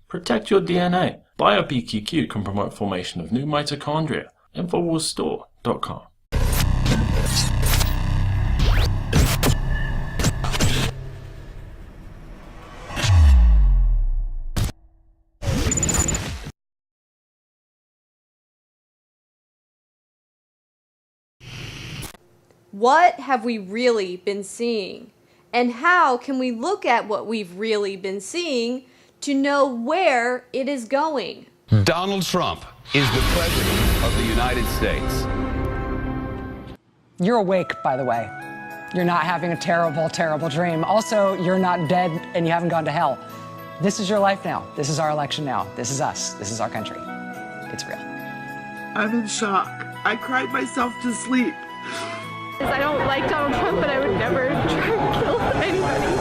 Protect your DNA. BioPQQ can promote formation of new mitochondria. Infowarsstore.com. What have we really been seeing? And how can we look at what we've really been seeing to know where it is going? Donald Trump is the President of the United States. You're awake, by the way. You're not having a terrible, terrible dream. Also, you're not dead and you haven't gone to hell. This is your life now. This is our election now. This is us. This is our country. It's real. I'm in shock. I cried myself to sleep. I don't like Donald Trump, but I would never try to kill anybody.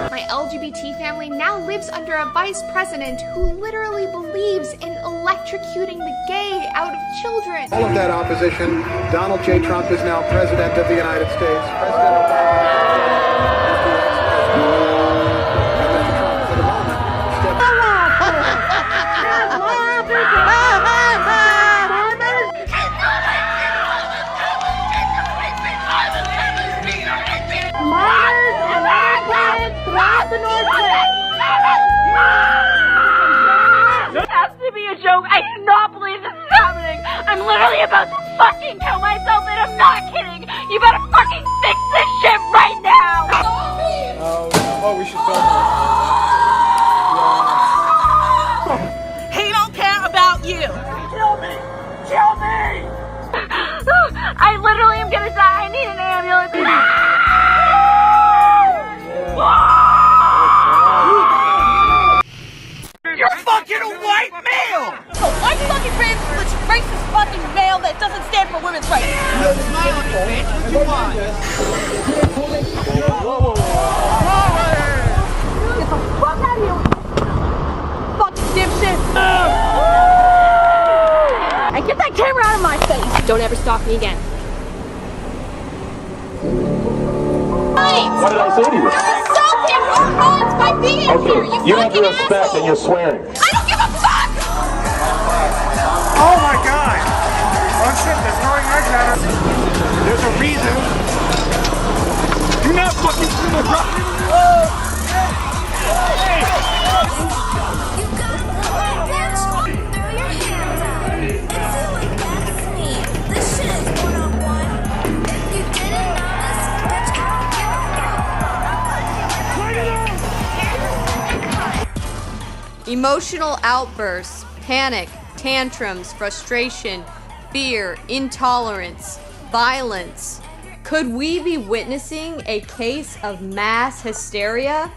My LGBT family now lives under a vice president who literally believes in electrocuting the gay out of children. All of that opposition, Donald J. Trump is now President of the United States. President Obama. It has to be a joke. I do not believe this is happening. I'm literally about to fucking kill myself, and I'm not kidding. You better fucking fix this shit right now. Oh, we should film it. He don't care about you. Kill me. Kill me. I literally am gonna die. I need an ambulance. You're fucking a white male! A white fucking racist fucking male that doesn't stand for women's rights. Smile on your face. What you want? Get the fuck out of here! Fucking dipshit! And get that camera out of my face! Don't ever stalk me again. What did I say to you? Stop him or runs by being here, You have to respect and you're swearing. I don't give a fuck! Oh my God! Oh shit, they're throwing eggs at us. There's a reason. Do not fucking see the Emotional outbursts, panic, tantrums, frustration, fear, intolerance, violence. Could we be witnessing a case of mass hysteria?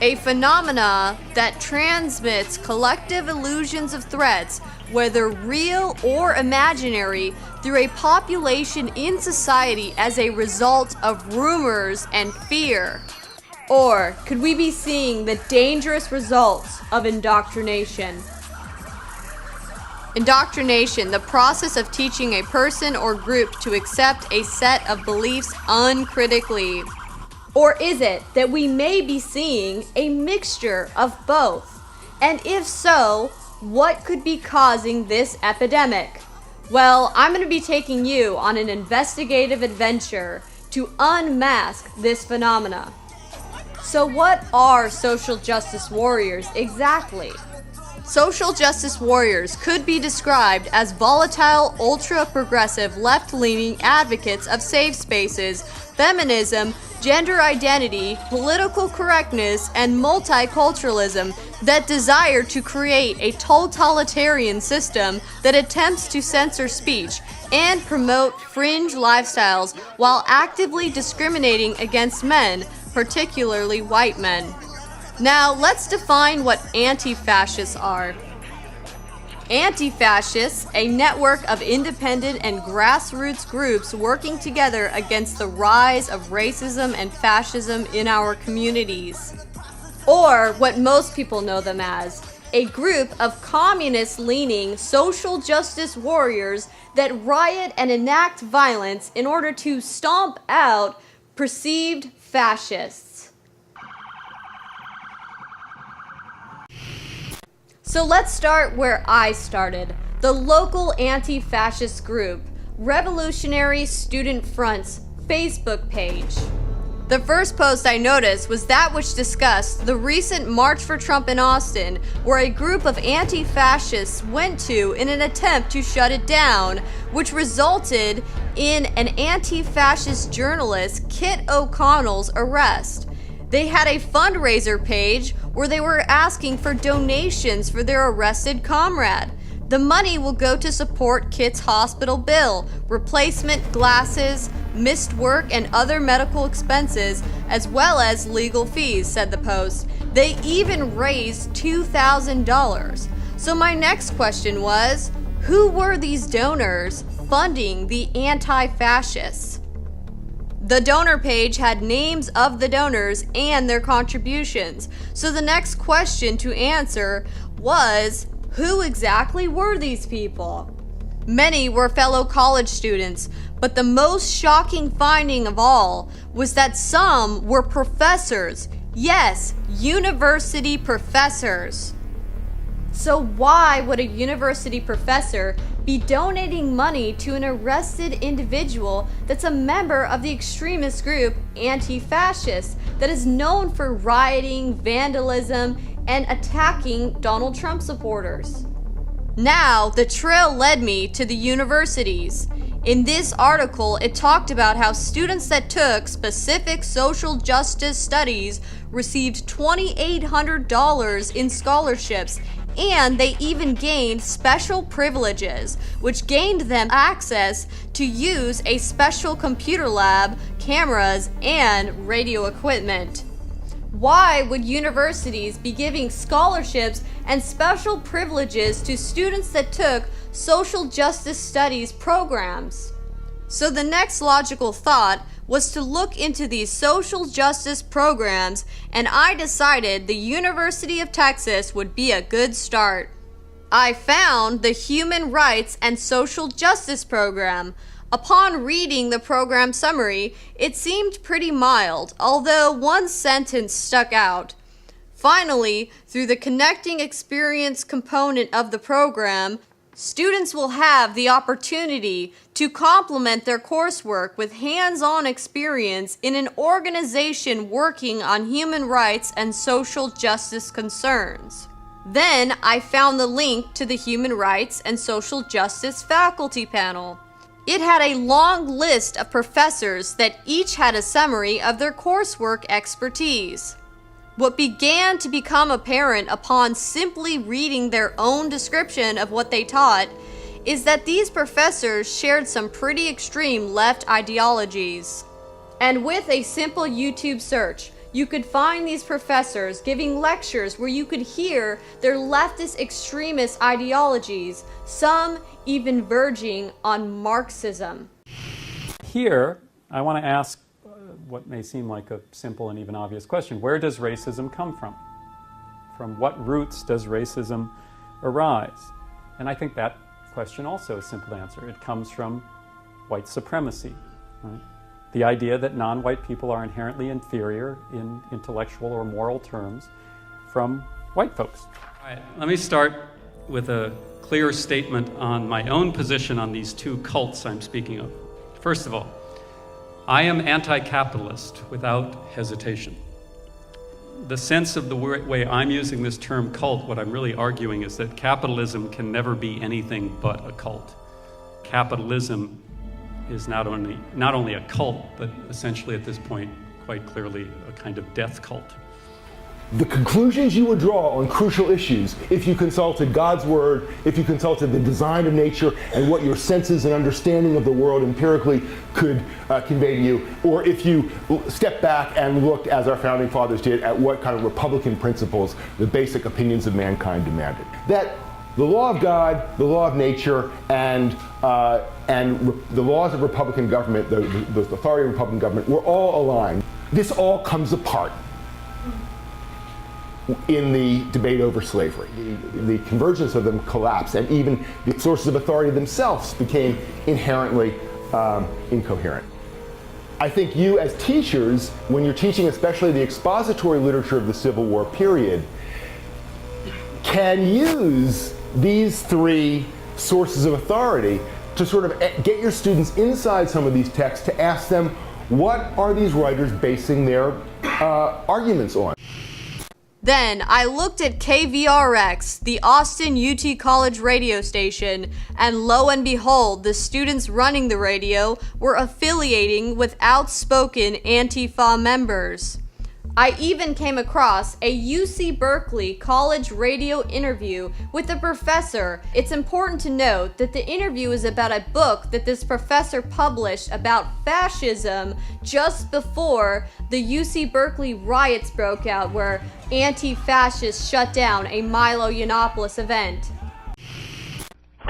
A phenomena that transmits collective illusions of threats, whether real or imaginary, through a population in society as a result of rumors and fear. Or could we be seeing the dangerous results of indoctrination? Indoctrination, the process of teaching a person or group to accept a set of beliefs uncritically. Or is it that we may be seeing a mixture of both? And if so, what could be causing this epidemic? Well, I'm going to be taking you on an investigative adventure to unmask this phenomena. So what are social justice warriors exactly? Social justice warriors could be described as volatile, ultra-progressive, left-leaning advocates of safe spaces, feminism, gender identity, political correctness, and multiculturalism that desire to create a totalitarian system that attempts to censor speech and promote fringe lifestyles while actively discriminating against men, particularly white men. Now, let's define what anti-fascists are. Anti-fascists, a network of independent and grassroots groups working together against the rise of racism and fascism in our communities. Or what most people know them as, a group of communist-leaning social justice warriors that riot and enact violence in order to stomp out perceived fascists. So let's start where I started, the local anti-fascist group, Revolutionary Student Front's Facebook page. The first post I noticed was that which discussed the recent March for Trump in Austin, where a group of anti-fascists went to in an attempt to shut it down, which resulted in an anti-fascist journalist, Kit O'Connell's, arrest. They had a fundraiser page where they were asking for donations for their arrested comrade. The money will go to support Kit's hospital bill, replacement glasses, missed work, and other medical expenses, as well as legal fees, said the post. They even raised $2,000. So my next question was, who were these donors funding the anti-fascists? The donor page had names of the donors and their contributions. So the next question to answer was, who exactly were these people? Many were fellow college students, but the most shocking finding of all was that some were professors. Yes, university professors. So why would a university professor be donating money to an arrested individual that's a member of the extremist group Anti-Fascist that is known for rioting, vandalism, and attacking Donald Trump supporters? Now, the trail led me to the universities. In this article, it talked about how students that took specific social justice studies received $2,800 in scholarships, and they even gained special privileges, which gained them access to use a special computer lab, cameras, and radio equipment. Why would universities be giving scholarships and special privileges to students that took social justice studies programs? So the next logical thought was to look into these social justice programs, and I decided the University of Texas would be a good start. I found the Human Rights and Social Justice program. Upon reading the program summary, it seemed pretty mild, although one sentence stuck out. Finally, through the connecting experience component of the program, students will have the opportunity to complement their coursework with hands-on experience in an organization working on human rights and social justice concerns. Then I found the link to the Human Rights and Social Justice faculty panel. It had a long list of professors that each had a summary of their coursework expertise. What began to become apparent upon simply reading their own description of what they taught is that these professors shared some pretty extreme left ideologies. And with a simple YouTube search, you could find these professors giving lectures where you could hear their leftist extremist ideologies, some even verging on Marxism. Here, I want to ask what may seem like a simple and even obvious question. Where does racism come from? From what roots does racism arise? And I think that question also is simple to answer. It comes from white supremacy, right? The idea that non-white people are inherently inferior in intellectual or moral terms from white folks. All right, let me start with a clear statement on my own position on these two cults I'm speaking of. First of all, I am anti-capitalist without hesitation. The sense of the way I'm using this term cult, what I'm really arguing is that capitalism can never be anything but a cult. Capitalism is not only a cult, but essentially at this point, quite clearly a kind of death cult. The conclusions you would draw on crucial issues, if you consulted God's word, if you consulted the design of nature and what your senses and understanding of the world empirically could convey to you, or if you stepped back and looked, as our founding fathers did, at what kind of Republican principles the basic opinions of mankind demanded. That the law of God, the law of nature, and the laws of Republican government, the authority of Republican government, were all aligned. This all comes apart in the debate over slavery. The convergence of them collapsed, and even the sources of authority themselves became inherently incoherent. I think you as teachers, when you're teaching especially the expository literature of the Civil War period, can use these three sources of authority to sort of get your students inside some of these texts to ask them, what are these writers basing their arguments on? Then I looked at KVRX, the Austin UT College radio station, and lo and behold, the students running the radio were affiliating with outspoken ANTIFA members. I even came across a UC Berkeley college radio interview with a professor. It's important to note that the interview is about a book that this professor published about fascism just before the UC Berkeley riots broke out, where anti-fascists shut down a Milo Yiannopoulos event.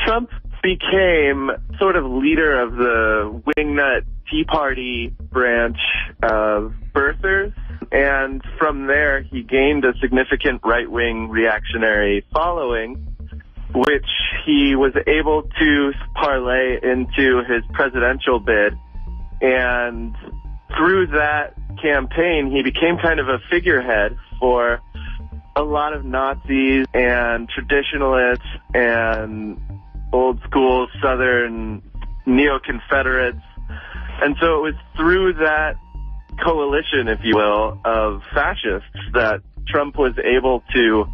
Trump became sort of leader of the wingnut Tea Party branch of birthers. And from there, he gained a significant right-wing reactionary following, which he was able to parlay into his presidential bid. And through that campaign, he became kind of a figurehead for a lot of Nazis and traditionalists and old-school Southern neo-Confederates. And so it was through that coalition, if you will, of fascists that Trump was able to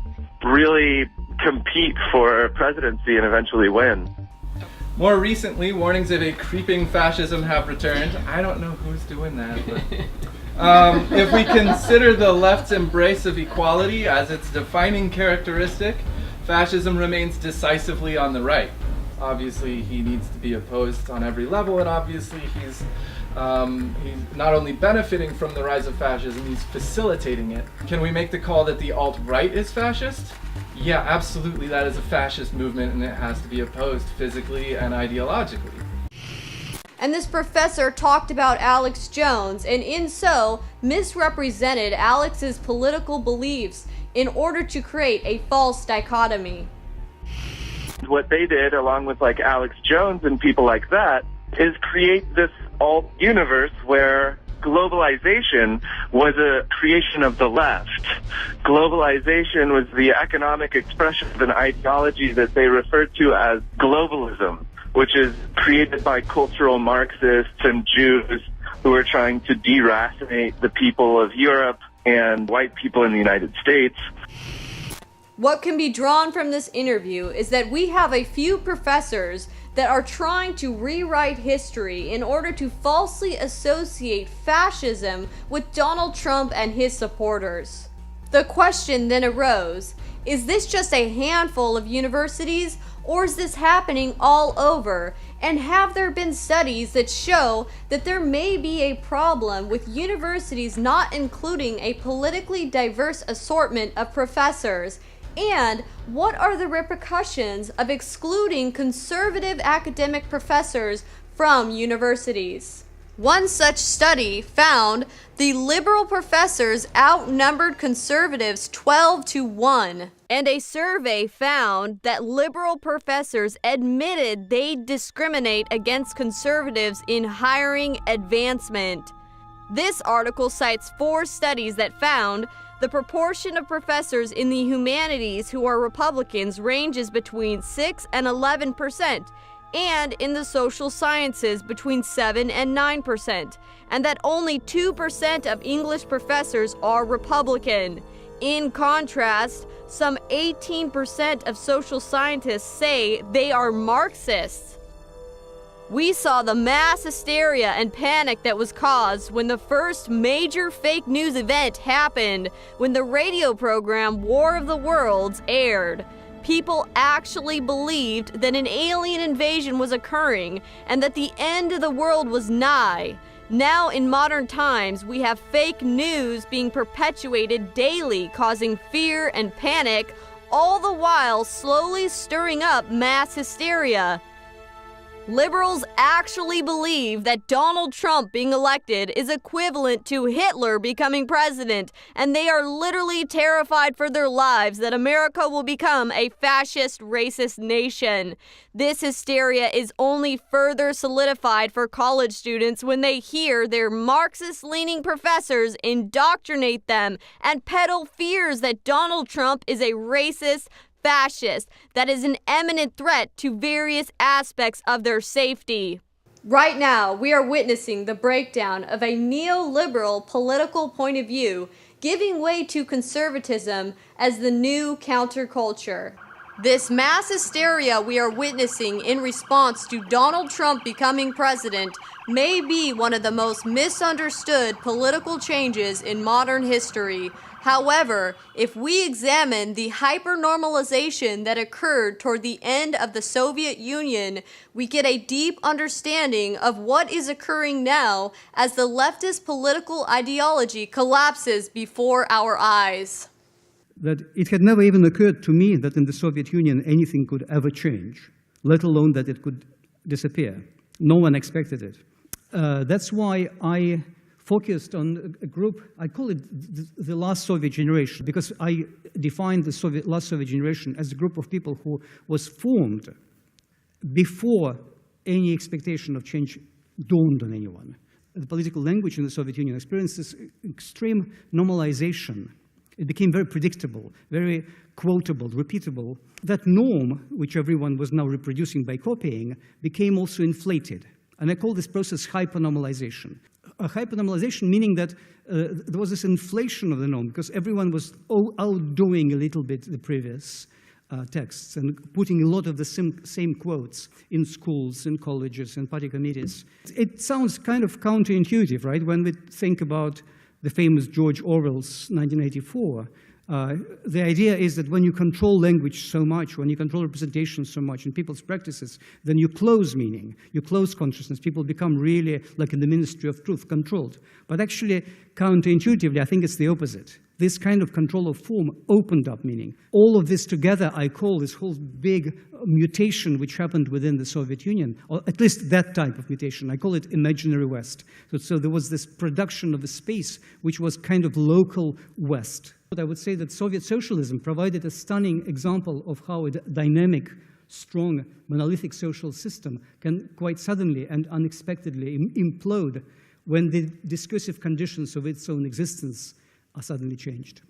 really compete for presidency and eventually win. More recently, warnings of a creeping fascism have returned. I don't know who's doing that, but if we consider the left's embrace of equality as its defining characteristic, fascism remains decisively on the right. Obviously, he needs to be opposed on every level, and obviously he's not only benefiting from the rise of fascism, he's facilitating it. Can we make the call that the alt-right is fascist? Yeah, absolutely, that is a fascist movement, and it has to be opposed physically and ideologically. And this professor talked about Alex Jones, and in so misrepresented Alex's political beliefs in order to create a false dichotomy. What they did, along with like Alex Jones and people like that, is create this alt universe where globalization was a creation of the left. Globalization was the economic expression of an ideology that they referred to as globalism, which is created by cultural Marxists and Jews who are trying to deracinate the people of Europe and white people in the United States. What can be drawn from this interview is that we have a few professors that are trying to rewrite history in order to falsely associate fascism with Donald Trump and his supporters. The question then arose, is this just a handful of universities, or is this happening all over? And have there been studies that show that there may be a problem with universities not including a politically diverse assortment of professors? And what are the repercussions of excluding conservative academic professors from universities? One such study found the liberal professors outnumbered conservatives 12-1. And a survey found that liberal professors admitted they discriminate against conservatives in hiring advancement. This article cites 4 studies that found the proportion of professors in the humanities who are Republicans ranges between 6 and 11%, and in the social sciences between 7 and 9%, and that only 2% of English professors are Republican. In contrast, some 18% of social scientists say they are Marxists. We saw the mass hysteria and panic that was caused when the first major fake news event happened when the radio program War of the Worlds aired. People actually believed that an alien invasion was occurring and that the end of the world was nigh. Now in modern times, we have fake news being perpetuated daily, causing fear and panic, all the while slowly stirring up mass hysteria. Liberals actually believe that Donald Trump being elected is equivalent to Hitler becoming president, and they are literally terrified for their lives that America will become a fascist, racist nation. This hysteria is only further solidified for college students when they hear their Marxist-leaning professors indoctrinate them and peddle fears that Donald Trump is a racist, fascist that is an imminent threat to various aspects of their safety. Right now, we are witnessing the breakdown of a neoliberal political point of view, giving way to conservatism as the new counterculture. This mass hysteria we are witnessing in response to Donald Trump becoming president may be one of the most misunderstood political changes in modern history. However, if we examine the hyper-normalization that occurred toward the end of the Soviet Union, we get a deep understanding of what is occurring now as the leftist political ideology collapses before our eyes. That it had never even occurred to me that in the Soviet Union anything could ever change, let alone that it could disappear. No one expected it. That's why I focused on a group, I call it the last Soviet generation, because I defined the last Soviet generation as a group of people who was formed before any expectation of change dawned on anyone. The political language in the Soviet Union experienced this extreme normalization. It became very predictable, very quotable, repeatable. That norm, which everyone was now reproducing by copying, became also inflated. And I call this process hyper-normalization. A hyper-normalization meaning that there was this inflation of the norm because everyone was outdoing a little bit the previous texts and putting a lot of the same quotes in schools, in colleges, in party committees. It sounds kind of counterintuitive, right? When we think about the famous George Orwell's 1984, the idea is that when you control language so much, when you control representation so much in people's practices, then you close meaning, you close consciousness. People become really, like in the Ministry of Truth, controlled. But actually, counterintuitively, I think it's the opposite. This kind of control of form opened up meaning. All of this together, I call this whole big mutation which happened within the Soviet Union, or at least that type of mutation. I call it imaginary West. So there was this production of a space which was kind of local West. But I would say that Soviet socialism provided a stunning example of how a dynamic, strong, monolithic social system can quite suddenly and unexpectedly implode when the discursive conditions of its own existence are suddenly changed.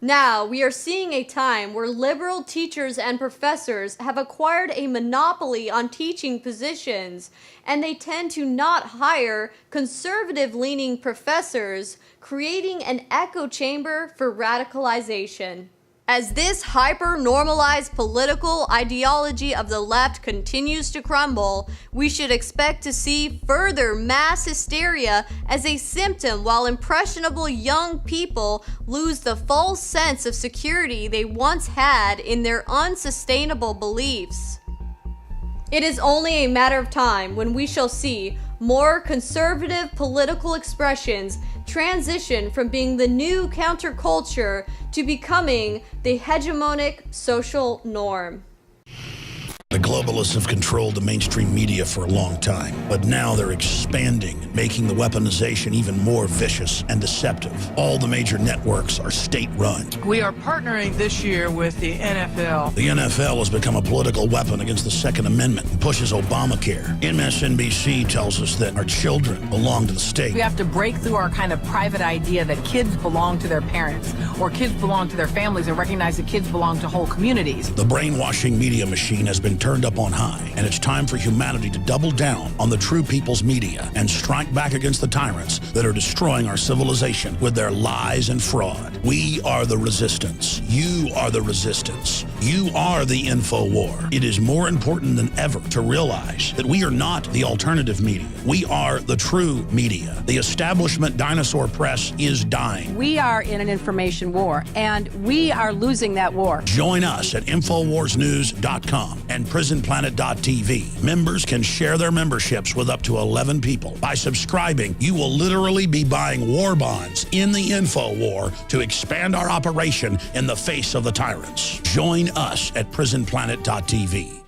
Now, we are seeing a time where liberal teachers and professors have acquired a monopoly on teaching positions, and they tend to not hire conservative-leaning professors, creating an echo chamber for radicalization. As this hyper-normalized political ideology of the left continues to crumble, we should expect to see further mass hysteria as a symptom while impressionable young people lose the false sense of security they once had in their unsustainable beliefs. It is only a matter of time when we shall see more conservative political expressions transition from being the new counterculture to becoming the hegemonic social norm. The globalists have controlled the mainstream media for a long time, but now they're expanding, making the weaponization even more vicious and deceptive. All the major networks are state-run. We are partnering this year with the NFL. The NFL has become a political weapon against the Second Amendment and pushes Obamacare. MSNBC tells us that our children belong to the state. We have to break through our kind of private idea that kids belong to their parents or kids belong to their families and recognize that kids belong to whole communities. The brainwashing media machine has been turned up on high, and it's time for humanity to double down on the true people's media and strike back against the tyrants that are destroying our civilization with their lies and fraud. We are the resistance. You are the resistance. You are the Infowar. It is more important than ever to realize that we are not the alternative media. We are the true media. The establishment dinosaur press is dying. We are in an information war, and we are losing that war. Join us at InfoWarsNews.com and PrisonPlanet.tv. Members can share their memberships with up to 11 people. By subscribing, you will literally be buying war bonds in the info war to expand our operation in the face of the tyrants. Join us at PrisonPlanet.tv.